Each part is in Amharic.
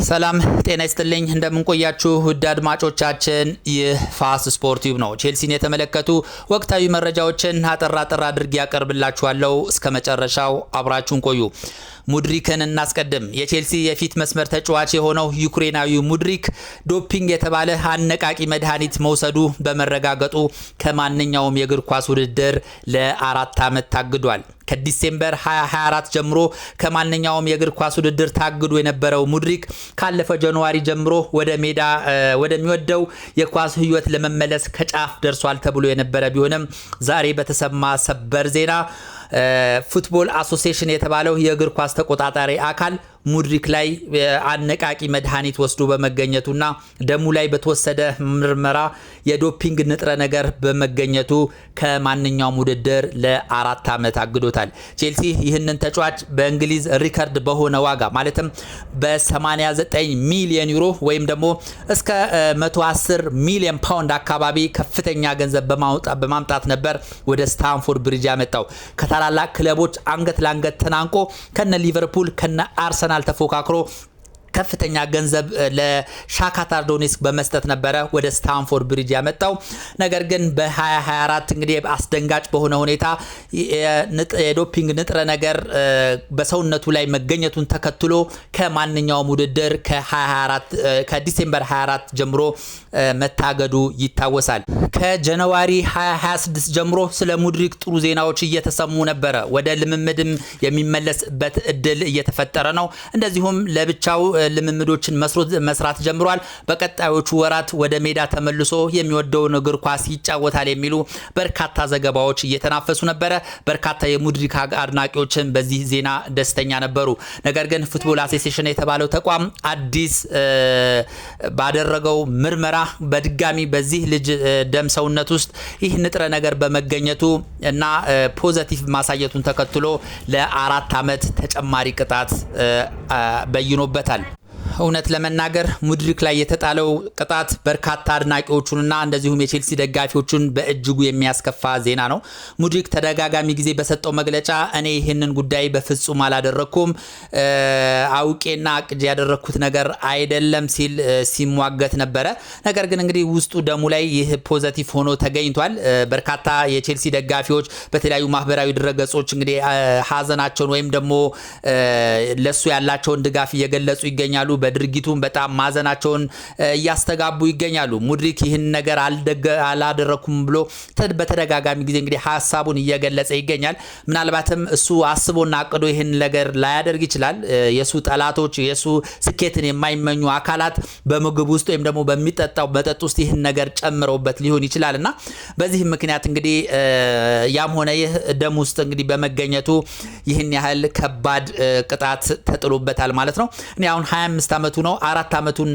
ሰላም ጤና ይስጥልኝ እንደምንቆያችሁ ውድ አድማጮቻችን ይህ ፋስ ስፖርት ዩብ ነው። ቼልሲን የተመለከቱ ወቅታዊ መረጃዎችን አጠራ አድርጌ ያቀርብላችኋለሁ። እስከ መጨረሻው አብራችሁን ቆዩ። ሙድሪክን እናስቀድም። የቼልሲ የፊት መስመር ተጫዋች የሆነው ዩክሬናዊው ሙድሪክ ዶፒንግ የተባለ አነቃቂ መድኃኒት መውሰዱ በመረጋገጡ ከማንኛውም የእግር ኳስ ውድድር ለ4 ዓመት ታግዷል። ከዲሴምበር 2024 ጀምሮ ከማንኛውም የእግር ኳስ ውድድር ታግዶ የነበረው ሙድሪክ ካለፈው ጃንዋሪ ጀምሮ ወደ ሜዳ ወደሚወደው የኳስ ህይወት ለመመለስ ከጫፍ ደርሷል ተብሎ የነበረ ቢሆንም ዛሬ በተሰማ ሰበር ዜና ፉትቦል አሶሲዬሽን የተባለው የእግር ኳስ ተቆጣጣሪ አካል ሙድሪክ ላይ አነቃቂ መድኃኒት ወስዶ በመገኘቱና ደሙ ላይ በተወሰደ ምርመራ የዶፒንግ ንጥረ ነገር በመገኘቱ ከማንኛውም ውድድር ለ4 ዓመት አግዶታል። ቼልሲ ይህንን ተጫዋች በእንግሊዝ ሪከርድ በሆነ ዋጋ ማለትም በ89 ሚሊዮን ዩሮ ወይም ደግሞ እስከ 110 ሚሊዮን ፓውንድ አካባቢ ከፍተኛ ገንዘብ በማምጣት ነበር ወደ ስታንፎርድ ብሪጅ ያመጣው። ከታላላቅ ክለቦች አንገት ላንገት ተናንቆ ከነ ሊቨርፑል ከነ አርሰናል ተፎካክሮ ከፍተኛ ገንዘብ ለሻካታር ዶኔስክ በመስጠት ነበረ ወደ ስታንፎርድ ብሪጅ ያመጣው። ነገር ግን በ2024 እንግዲህ አስደንጋጭ በሆነ ሁኔታ የዶፒንግ ንጥረ ነገር በሰውነቱ ላይ መገኘቱን ተከትሎ ከማንኛውም ውድድር ከዲሴምበር 24 ጀምሮ መታገዱ ይታወሳል። ከጃንዋሪ 2026 ጀምሮ ስለ ሙድሪክ ጥሩ ዜናዎች እየተሰሙ ነበረ። ወደ ልምምድም የሚመለስበት እድል እየተፈጠረ ነው። እንደዚሁም ለብቻው ልምምዶችን መስራት ጀምሯል። በቀጣዮቹ ወራት ወደ ሜዳ ተመልሶ የሚወደውን እግር ኳስ ይጫወታል የሚሉ በርካታ ዘገባዎች እየተናፈሱ ነበረ። በርካታ የሙድሪክ አድናቂዎችን በዚህ ዜና ደስተኛ ነበሩ። ነገር ግን ፉትቦል አሶሲዬሽን የተባለው ተቋም አዲስ ባደረገው ምርመራ በድጋሚ በዚህ ልጅ ደም ሰውነት ውስጥ ይህ ንጥረ ነገር በመገኘቱ እና ፖዚቲቭ ማሳየቱን ተከትሎ ለ4 ዓመት ተጨማሪ ቅጣት በይኖበታል። እውነት ለመናገር ሙድሪክ ላይ የተጣለው ቅጣት በርካታ አድናቂዎቹንና እንደዚሁም የቼልሲ ደጋፊዎቹን በእጅጉ የሚያስከፋ ዜና ነው። ሙድሪክ ተደጋጋሚ ጊዜ በሰጠው መግለጫ እኔ ይህንን ጉዳይ በፍጹም አላደረኩም፣ አውቄና አቅጄ ያደረኩት ነገር አይደለም ሲል ሲሟገት ነበረ። ነገር ግን እንግዲህ ውስጡ ደሙ ላይ ይህ ፖዚቲቭ ሆኖ ተገኝቷል። በርካታ የቼልሲ ደጋፊዎች በተለያዩ ማህበራዊ ድረገጾች እንግዲህ ሀዘናቸውን ወይም ደግሞ ለሱ ያላቸውን ድጋፍ እየገለጹ ይገኛሉ። በድርጊቱም በጣም ማዘናቸውን እያስተጋቡ ይገኛሉ። ሙድሪክ ይህን ነገር አላደረኩም ብሎ በተደጋጋሚ ጊዜ እንግዲህ ሀሳቡን እየገለጸ ይገኛል። ምናልባትም እሱ አስቦና አቅዶ ይህን ነገር ላያደርግ ይችላል። የሱ ጠላቶች፣ የሱ ስኬትን የማይመኙ አካላት በምግብ ውስጥ ወይም ደግሞ በሚጠጣው መጠጥ ውስጥ ይህን ነገር ጨምረውበት ሊሆን ይችላልና በዚህ ምክንያት እንግዲህ ያም ሆነ ይህ ደም ውስጥ እንግዲህ በመገኘቱ ይህን ያህል ከባድ ቅጣት ተጥሎበታል ማለት ነው። እኔ አሁን 25 ዓመቱ ነው። 4 ዓመቱን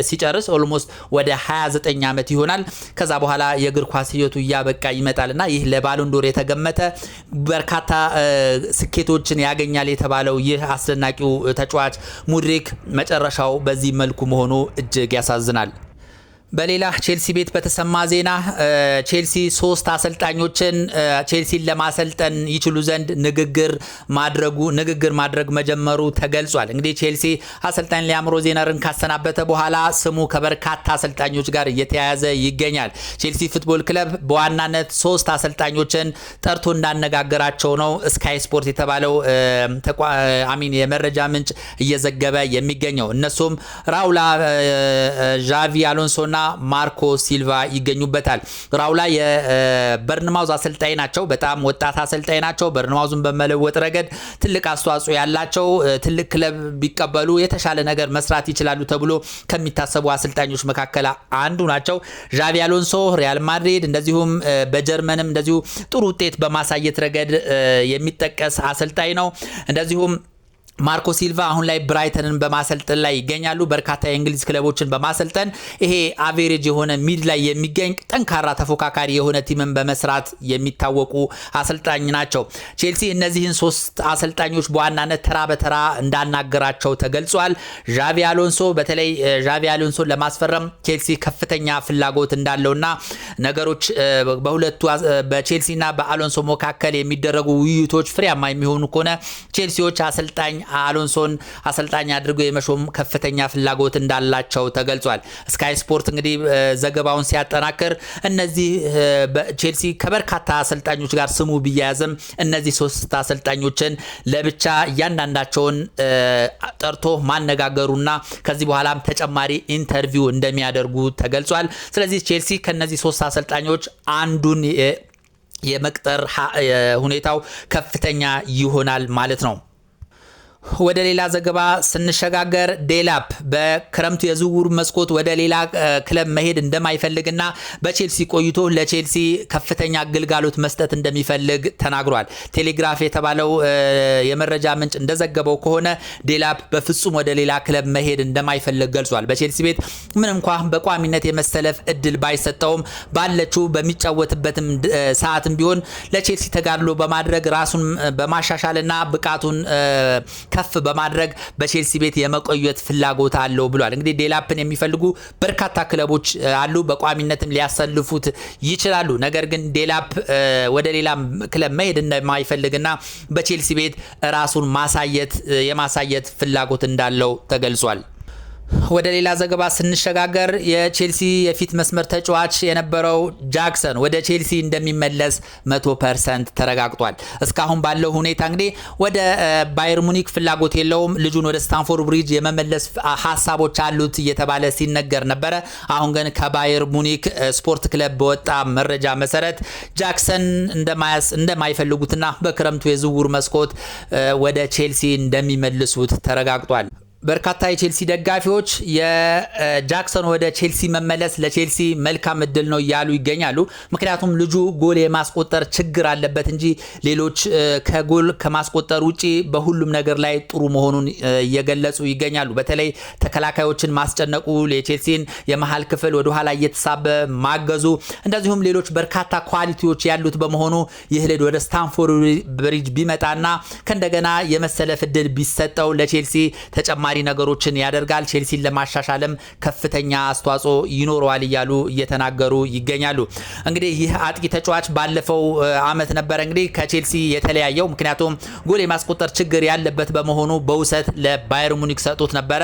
ሲጨርስ ኦልሞስት ወደ 29 ዓመት ይሆናል። ከዛ በኋላ የእግር ኳስ ህይወቱ እያበቃ ይመጣልና ይህ ለባሎንዶር የተገመተ በርካታ ስኬቶችን ያገኛል የተባለው ይህ አስደናቂው ተጫዋች ሙድሪክ መጨረሻው በዚህ መልኩ መሆኑ እጅግ ያሳዝናል። በሌላ ቼልሲ ቤት በተሰማ ዜና ቼልሲ 3 አሰልጣኞችን ቼልሲን ለማሰልጠን ይችሉ ዘንድ ንግግር ማድረግ መጀመሩ ተገልጿል። እንግዲህ ቼልሲ አሰልጣኝ ሊያም ሮዜነርን ካሰናበተ በኋላ ስሙ ከበርካታ አሰልጣኞች ጋር እየተያያዘ ይገኛል። ቼልሲ ፉትቦል ክለብ በዋናነት 3 አሰልጣኞችን ጠርቶ እንዳነጋገራቸው ነው ስካይ ስፖርት የተባለው የመረጃ ምንጭ እየዘገበ የሚገኘው። እነሱም ራውላ፣ ዣቪ አሎንሶና ማርኮ ሲልቫ ይገኙበታል። ራውላ የበርንማውዝ አሰልጣኝ ናቸው። በጣም ወጣት አሰልጣኝ ናቸው። በርንማውዝን በመለወጥ ረገድ ትልቅ አስተዋጽኦ ያላቸው፣ ትልቅ ክለብ ቢቀበሉ የተሻለ ነገር መስራት ይችላሉ ተብሎ ከሚታሰቡ አሰልጣኞች መካከል አንዱ ናቸው። ዣቪ አሎንሶ ሪያል ማድሪድ እንደዚሁም በጀርመንም እንደዚሁ ጥሩ ውጤት በማሳየት ረገድ የሚጠቀስ አሰልጣኝ ነው። እንደዚሁም ማርኮ ሲልቫ አሁን ላይ ብራይተንን በማሰልጠን ላይ ይገኛሉ። በርካታ የእንግሊዝ ክለቦችን በማሰልጠን ይሄ አቬሬጅ የሆነ ሚድ ላይ የሚገኝ ጠንካራ ተፎካካሪ የሆነ ቲምን በመስራት የሚታወቁ አሰልጣኝ ናቸው። ቼልሲ እነዚህን 3 አሰልጣኞች በዋናነት ተራ በተራ እንዳናገራቸው ተገልጿል። ዣቪ አሎንሶ በተለይ ዣቪ አሎንሶን ለማስፈረም ቼልሲ ከፍተኛ ፍላጎት እንዳለውና ነገሮች በቼልሲና በአሎንሶ መካከል የሚደረጉ ውይይቶች ፍሬያማ የሚሆኑ ከሆነ ቼልሲዎች አሰልጣኝ አሎንሶን አሰልጣኝ አድርገው የመሾም ከፍተኛ ፍላጎት እንዳላቸው ተገልጿል። ስካይ ስፖርት እንግዲህ ዘገባውን ሲያጠናክር እነዚህ ቼልሲ ከበርካታ አሰልጣኞች ጋር ስሙ ቢያያዝም እነዚህ 3 አሰልጣኞችን ለብቻ እያንዳንዳቸውን ጠርቶ ማነጋገሩና ከዚህ በኋላም ተጨማሪ ኢንተርቪው እንደሚያደርጉ ተገልጿል። ስለዚህ ቼልሲ ከነዚህ 3 አሰልጣኞች አንዱን የመቅጠር ሁኔታው ከፍተኛ ይሆናል ማለት ነው። ወደ ሌላ ዘገባ ስንሸጋገር ዴላፕ በክረምቱ የዝውውር መስኮት ወደ ሌላ ክለብ መሄድ እንደማይፈልግና በቼልሲ ቆይቶ ለቼልሲ ከፍተኛ አገልግሎት መስጠት እንደሚፈልግ ተናግሯል። ቴሌግራፍ የተባለው የመረጃ ምንጭ እንደዘገበው ከሆነ ዴላፕ በፍጹም ወደ ሌላ ክለብ መሄድ እንደማይፈልግ ገልጿል። በቼልሲ ቤት ምን እንኳን በቋሚነት የመሰለፍ እድል ባይሰጠውም ባለችው በሚጫወትበትም ሰዓትም ቢሆን ለቼልሲ ተጋድሎ በማድረግ ራሱን በማሻሻልና ብቃቱን ከፍ በማድረግ በቼልሲ ቤት የመቆየት ፍላጎት አለው ብሏል። እንግዲህ ዴላፕን የሚፈልጉ በርካታ ክለቦች አሉ፣ በቋሚነትም ሊያሰልፉት ይችላሉ። ነገር ግን ዴላፕ ወደ ሌላ ክለብ መሄድ እንደማይፈልግና በቼልሲ ቤት ራሱን የማሳየት ፍላጎት እንዳለው ተገልጿል። ወደ ሌላ ዘገባ ስንሸጋገር የቼልሲ የፊት መስመር ተጫዋች የነበረው ጃክሰን ወደ ቼልሲ እንደሚመለስ 100% ተረጋግጧል። እስካሁን ባለው ሁኔታ እንግዲህ ወደ ባየር ሙኒክ ፍላጎት የለውም። ልጁን ወደ ስታንፎርድ ብሪጅ የመመለስ ሀሳቦች አሉት እየተባለ ሲነገር ነበረ። አሁን ግን ከባየር ሙኒክ ስፖርት ክለብ በወጣ መረጃ መሰረት ጃክሰን እንደማይፈልጉትና በክረምቱ የዝውውር መስኮት ወደ ቼልሲ እንደሚመልሱት ተረጋግጧል። በርካታ የቼልሲ ደጋፊዎች የጃክሰን ወደ ቼልሲ መመለስ ለቼልሲ መልካም እድል ነው እያሉ ይገኛሉ። ምክንያቱም ልጁ ጎል የማስቆጠር ችግር አለበት እንጂ ሌሎች ከጎል ከማስቆጠር ውጪ በሁሉም ነገር ላይ ጥሩ መሆኑን እየገለጹ ይገኛሉ። በተለይ ተከላካዮችን ማስጨነቁ፣ የቼልሲን የመሃል ክፍል ወደ ኋላ እየተሳበ ማገዙ፣ እንደዚሁም ሌሎች በርካታ ኳሊቲዎች ያሉት በመሆኑ ይህ ልጅ ወደ ስታንፎርድ ብሪጅ ቢመጣና ከእንደገና የመሰለፍ እድል ቢሰጠው ለቼልሲ ተጨማሪ ነገሮችን ያደርጋል፣ ቼልሲን ለማሻሻልም ከፍተኛ አስተዋጽኦ ይኖረዋል እያሉ እየተናገሩ ይገኛሉ። እንግዲህ ይህ አጥቂ ተጫዋች ባለፈው አመት ነበር እንግዲህ ከቼልሲ የተለያየው። ምክንያቱም ጎል የማስቆጠር ችግር ያለበት በመሆኑ በውሰት ለባየር ሙኒክ ሰጡት ነበረ።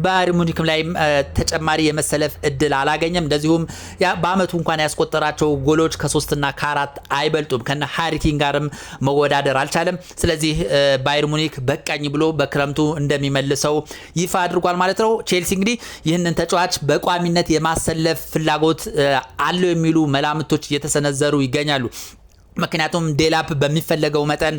ባየር ሙኒክ ላይ ተጨማሪ የመሰለፍ እድል አላገኘም። እንደዚሁም በአመቱ እንኳን ያስቆጠራቸው ጎሎች ከ3 እና ከ4 አይበልጡም። ከነ ሃሪኪን ጋርም መወዳደር አልቻለም። ስለዚህ ባየር ሙኒክ በቃኝ ብሎ በክረምቱ እንደሚመልሰው ይፋ አድርጓል ማለት ነው። ቼልሲ እንግዲህ ይህንን ተጫዋች በቋሚነት የማሰለፍ ፍላጎት አለው የሚሉ መላምቶች እየተሰነዘሩ ይገኛሉ። ምክንያቱም ዴላፕ በሚፈለገው መጠን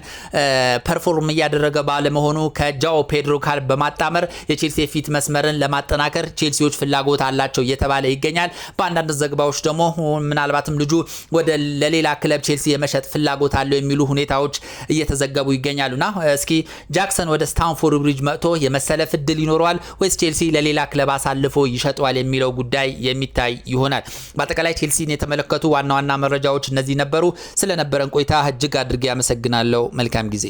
ፐርፎርም እያደረገ ባለመሆኑ ከጃኦ ፔድሮ ጋር በማጣመር የቼልሲ ፊት መስመርን ለማጠናከር ቼልሲዎች ፍላጎት አላቸው እየተባለ ይገኛል። በአንዳንድ ዘገባዎች ደግሞ ምናልባትም ልጁ ወደ ለሌላ ክለብ ቼልሲ የመሸጥ ፍላጎት አለው የሚሉ ሁኔታዎች እየተዘገቡ ይገኛሉና እስኪ ጃክሰን ወደ ስታንፎርድ ብሪጅ መጥቶ የመሰለፍ እድል ይኖረዋል ወይስ ቼልሲ ለሌላ ክለብ አሳልፎ ይሸጠዋል የሚለው ጉዳይ የሚታይ ይሆናል። በአጠቃላይ ቼልሲን የተመለከቱ ዋና ዋና መረጃዎች እነዚህ ነበሩ። ስለነበረን ቆይታ እጅግ አድርጌ አመሰግናለሁ። መልካም ጊዜ